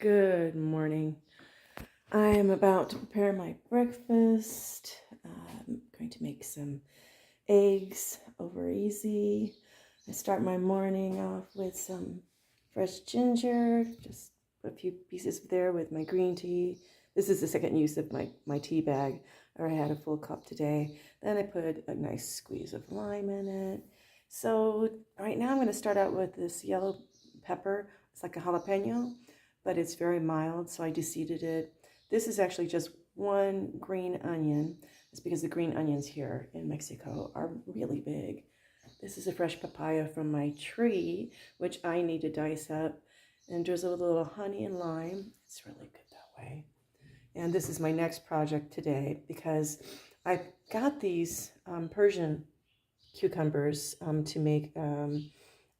Good morning. I am about to prepare my breakfast. I'm going to make some eggs over easy. I start my morning off with some fresh ginger, just a few pieces there with my green tea. This is the second use of my tea bag. I already had a full cup today. Then I put a nice squeeze of lime in it. So right now I'm going to start out with this yellow pepper. It's like a jalapeno, but it's very mild, so I de-seeded it. This is actually just one green onion. It's because the green onions here in Mexico are really big. This is a fresh papaya from my tree, which I need to dice up and drizzle with a little honey and lime. It's really good that way. And this is my next project today because I got these Persian cucumbers to make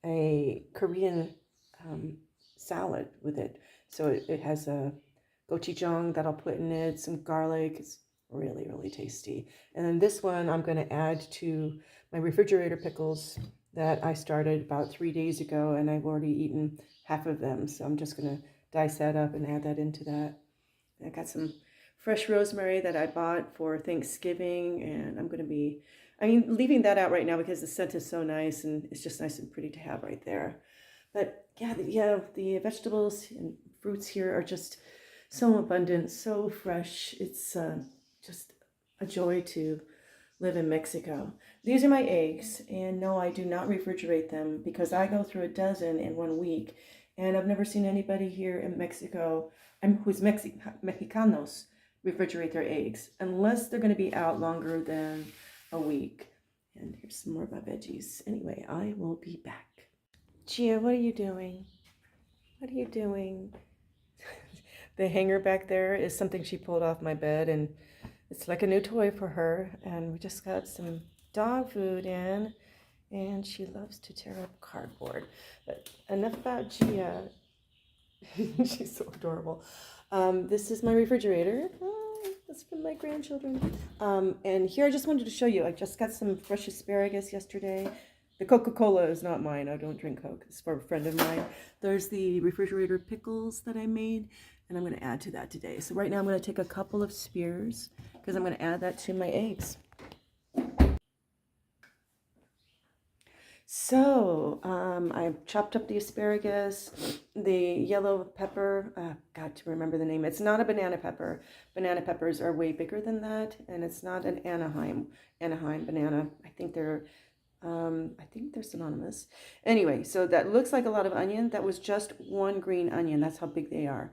a Korean salad with it. So it has a gochujang that I'll put in it, some garlic. It's really, really tasty. And then this one I'm going to add to my refrigerator pickles that I started about 3 days ago, and I've already eaten half of them. So I'm just going to dice that up and add that into that. I got some fresh rosemary that I bought for Thanksgiving, and I'm going to be, leaving that out right now because the scent is so nice, and it's just nice and pretty to have right there. But yeah, the vegetables and fruits here are just so abundant, so fresh. It's just a joy to live in Mexico. These are my eggs, and no, I do not refrigerate them because I go through a dozen in 1 week, and I've never seen anybody here in Mexico who's Mexicanos refrigerate their eggs unless they're going to be out longer than a week. And here's some more of my veggies. Anyway, I will be back. Gia, what are you doing? What are you doing? The hanger back there is something she pulled off my bed, and it's like a new toy for her. And we just got some dog food in, and she loves to tear up cardboard. But enough about Gia. She's so adorable. This is my refrigerator. That's from my grandchildren. And here I just wanted to show you, I just got some fresh asparagus yesterday. The Coca-Cola is not mine. I don't drink Coke. It's for a friend of mine. There's the refrigerator pickles that I made, and I'm going to add to that today. So right now I'm going to take a couple of spears because I'm going to add that to my eggs. So I've chopped up the asparagus, the yellow pepper. Got to remember the name. It's not a banana pepper. Banana peppers are way bigger than that, and it's not an Anaheim banana. I think they're synonymous. Anyway, so that looks like a lot of onion. That was just one green onion. That's how big they are.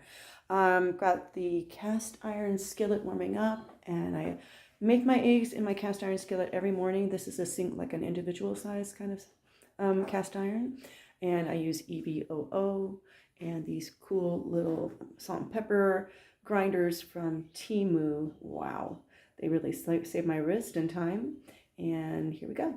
Got the cast iron skillet warming up, and I make my eggs in my cast iron skillet every morning. This is like an individual size kind of cast iron, and I use EVOO and these cool little salt and pepper grinders from Temu. Wow, they really save my wrist and time. And here we go.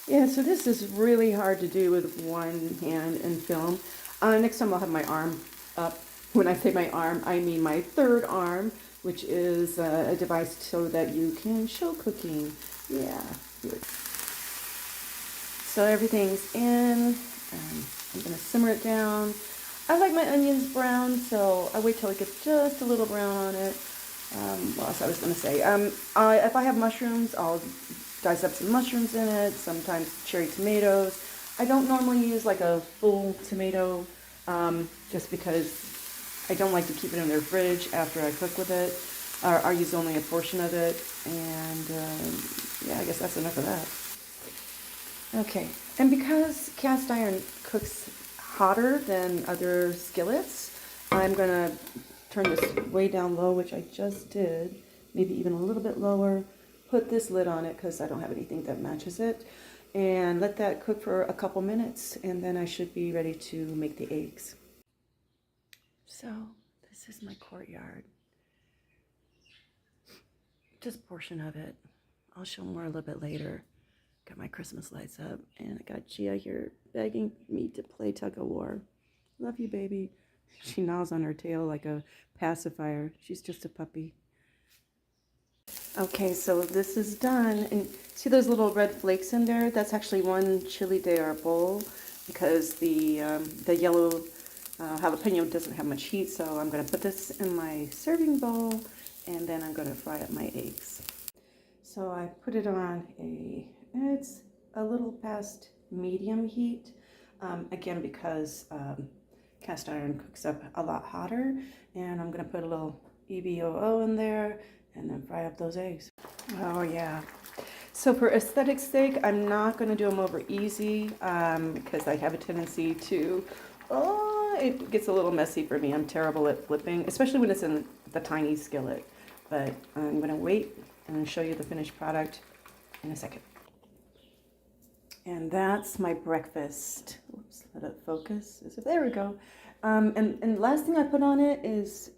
Yeah, so this is really hard to do with one hand and film. Next time I'll have my arm up. When I say my arm, I mean my third arm, which is a device so that you can show cooking. Yeah. So everything's in. I'm going to simmer it down. I like my onions brown, so I wait till it gets just a little brown on it. What else I was going to say? If I have mushrooms, I'll dice up some mushrooms in it, sometimes cherry tomatoes. I don't normally use like a full tomato just because I don't like to keep it in their fridge after I cook with it. I use only a portion of it, and yeah, I guess that's enough of that. Okay, and because cast iron cooks hotter than other skillets, I'm going to turn this way down low, which I just did, maybe even a little bit lower. Put this lid on it because I don't have anything that matches it, and let that cook for a couple minutes, and then I should be ready to make the eggs. So this is my courtyard, just a portion of it. I'll show more a little bit later. Got my Christmas lights up, and I got Gia here begging me to play tug of war. Love you, baby. She gnaws on her tail like a pacifier. She's just a puppy. Okay, so this is done, and see those little red flakes in there? That's actually one chili de arbol, because the yellow Jalapeno doesn't have much heat, so I'm going to put this in my serving bowl, and then I'm going to fry up my eggs. So I put it on it's a little past medium heat, again because cast iron cooks up a lot hotter, and I'm going to put a little EBOO in there and then fry up those eggs. Oh yeah. So for aesthetic's sake, I'm not going to do them over easy because I have a tendency to, it gets a little messy for me. I'm terrible at flipping, especially when it's in the tiny skillet. But I'm going to wait and show you the finished product in a second. And that's my breakfast. Oops, let it focus. There we go. And last thing I put on it is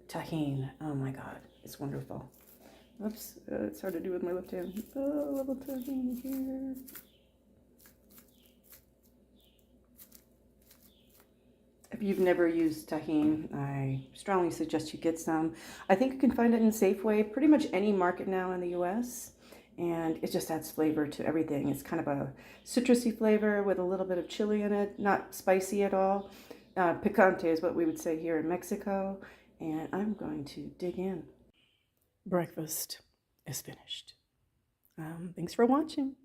tahini. Oh my God, it's wonderful. Oops, it's hard to do with my left hand. Oh, a little tahini here. If you've never used tahini, I strongly suggest you get some. I think you can find it in Safeway, pretty much any market now in the US. And it just adds flavor to everything. It's kind of a citrusy flavor with a little bit of chili in it, not spicy at all. Picante is what we would say here in Mexico. And I'm going to dig in. Breakfast is finished. Thanks for watching.